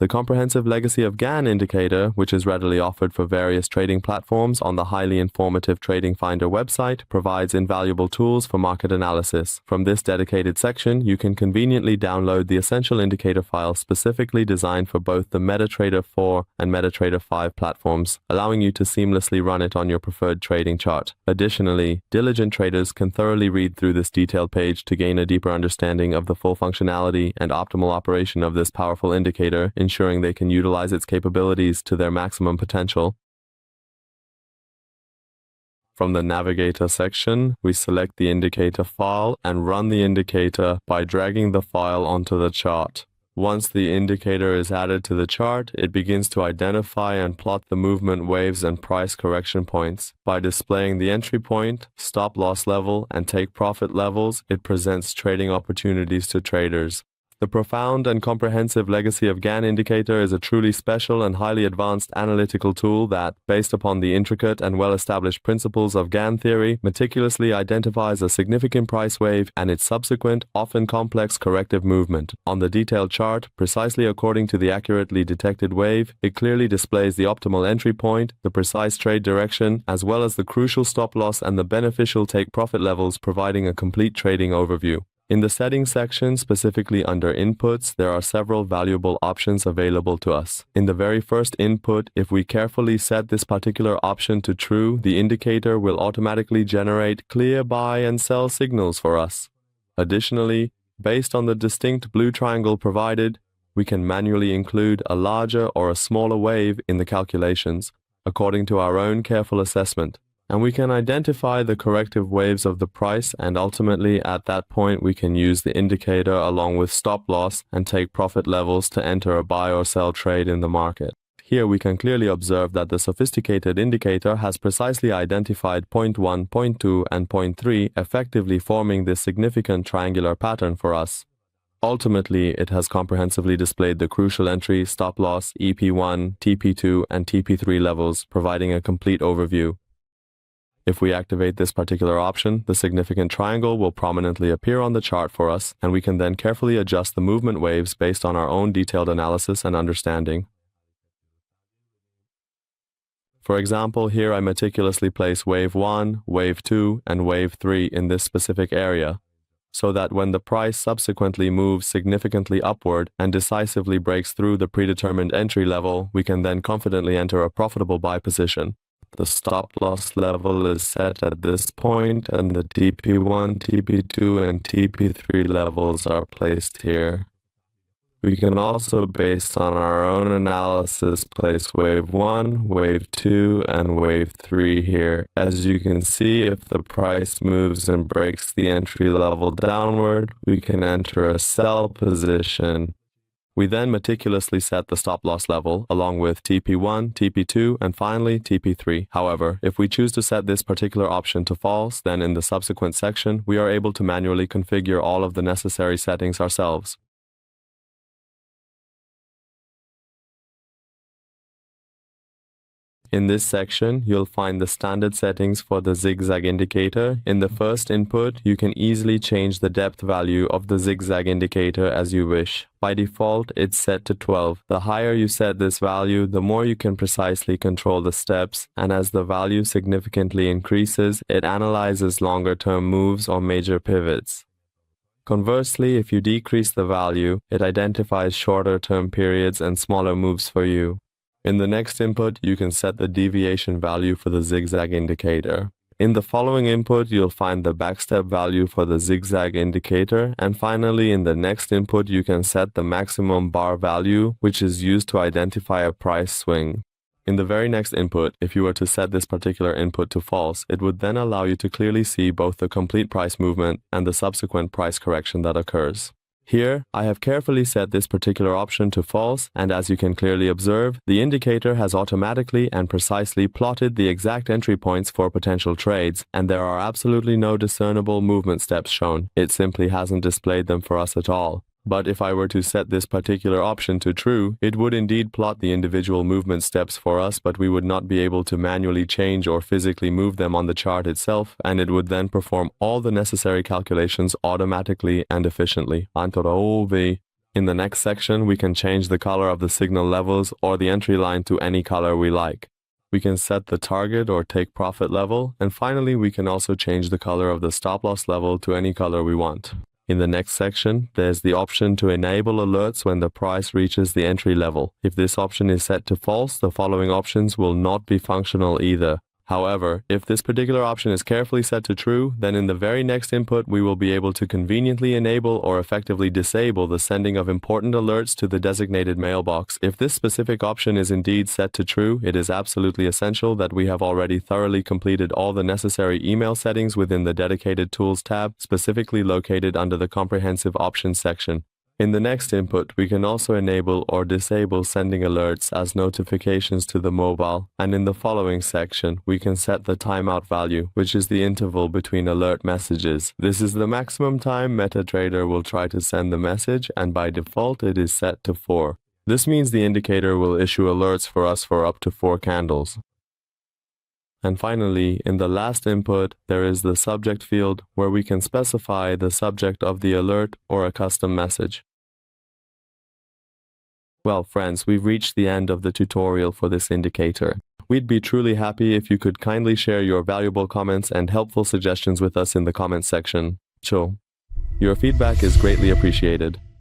The comprehensive Legacy of Gann indicator, which is readily offered for various trading platforms on the highly informative TradingFinder website, provides invaluable tools for market analysis. From this dedicated section, you can conveniently download the essential indicator file specifically designed for both the MetaTrader 4 and MetaTrader 5 platforms, allowing you to seamlessly run it on your preferred trading chart. Additionally, diligent traders can thoroughly read through this detailed page to gain a deeper understanding of the full functionality and optimal operation of this powerful indicator, ensuring they can utilize its capabilities to their maximum potential. From the Navigator section, we select the indicator file and run the indicator by dragging the file onto the chart. Once the indicator is added to the chart, it begins to identify and plot the movement waves and price correction points. By displaying the entry point, stop loss level, and take profit levels, it presents trading opportunities to traders. The profound and comprehensive Legacy of Gann indicator is a truly special and highly advanced analytical tool that, based upon the intricate and well-established principles of Gann theory, meticulously identifies a significant price wave and its subsequent, often complex corrective movement. On the detailed chart, precisely according to the accurately detected wave, it clearly displays the optimal entry point, the precise trade direction, as well as the crucial stop loss and the beneficial take profit levels, providing a complete trading overview. In the settings section, specifically under inputs, there are several valuable options available to us. In the very first input, if we carefully set this particular option to true, the indicator will automatically generate clear buy and sell signals for us. Additionally, based on the distinct blue triangle provided, we can manually include a larger or a smaller wave in the calculations, according to our own careful assessment. And we can identify the corrective waves of the price, and ultimately at that point we can use the indicator along with stop loss and take profit levels to enter a buy or sell trade in the market. Here we can clearly observe that the sophisticated indicator has precisely identified point 1, point 2, and point 3, effectively forming this significant triangular pattern for us. Ultimately, it has comprehensively displayed the crucial entry, stop loss, EP1, TP2, and TP3 levels, providing a complete overview. If we activate this particular option, the significant triangle will prominently appear on the chart for us, and we can then carefully adjust the movement waves based on our own detailed analysis and understanding. For example, here I meticulously place wave 1, wave 2, and wave 3 in this specific area, so that when the price subsequently moves significantly upward and decisively breaks through the predetermined entry level, we can then confidently enter a profitable buy position. The stop loss level is set at this point, and the TP1, TP2, and TP3 levels are placed here. We can also, based on our own analysis, place wave 1, wave 2, and wave 3 here. As you can see, if the price moves and breaks the entry level downward, we can enter a sell position. We then meticulously set the stop loss level along with TP1, TP2, and finally TP3. However, if we choose to set this particular option to false, then in the subsequent section, we are able to manually configure all of the necessary settings ourselves. In this section, you'll find the standard settings for the zigzag indicator. In the first input, you can easily change the depth value of the zigzag indicator as you wish. By default, it's set to 12. The higher you set this value, the more you can precisely control the steps, and as the value significantly increases, it analyzes longer-term moves or major pivots. Conversely, if you decrease the value, it identifies shorter-term periods and smaller moves for you. In the next input, you can set the deviation value for the zigzag indicator. In the following input, you'll find the backstep value for the zigzag indicator, and finally, in the next input, you can set the maximum bar value, which is used to identify a price swing. In the very next input, if you were to set this particular input to false, it would then allow you to clearly see both the complete price movement and the subsequent price correction that occurs. Here, I have carefully set this particular option to false, and as you can clearly observe, the indicator has automatically and precisely plotted the exact entry points for potential trades, and there are absolutely no discernible movement steps shown. It simply hasn't displayed them for us at all. But if I were to set this particular option to true, it would indeed plot the individual movement steps for us, but we would not be able to manually change or physically move them on the chart itself, and it would then perform all the necessary calculations automatically and efficiently. In the next section, we can change the color of the signal levels or the entry line to any color we like. We can set the target or take profit level, and finally we can also change the color of the stop loss level to any color we want. In the next section, there's the option to enable alerts when the price reaches the entry level. If this option is set to false, the following options will not be functional either. However, if this particular option is carefully set to true, then in the very next input we will be able to conveniently enable or effectively disable the sending of important alerts to the designated mailbox. If this specific option is indeed set to true, it is absolutely essential that we have already thoroughly completed all the necessary email settings within the dedicated Tools tab, specifically located under the Comprehensive Options section. In the next input, we can also enable or disable sending alerts as notifications to the mobile, and in the following section, we can set the timeout value, which is the interval between alert messages. This is the maximum time MetaTrader will try to send the message, and by default it is set to 4. This means the indicator will issue alerts for us for up to 4 candles. And finally, in the last input, there is the subject field where we can specify the subject of the alert or a custom message. Well, friends, we've reached the end of the tutorial for this indicator. We'd be truly happy if you could kindly share your valuable comments and helpful suggestions with us in the comments section. Your feedback is greatly appreciated.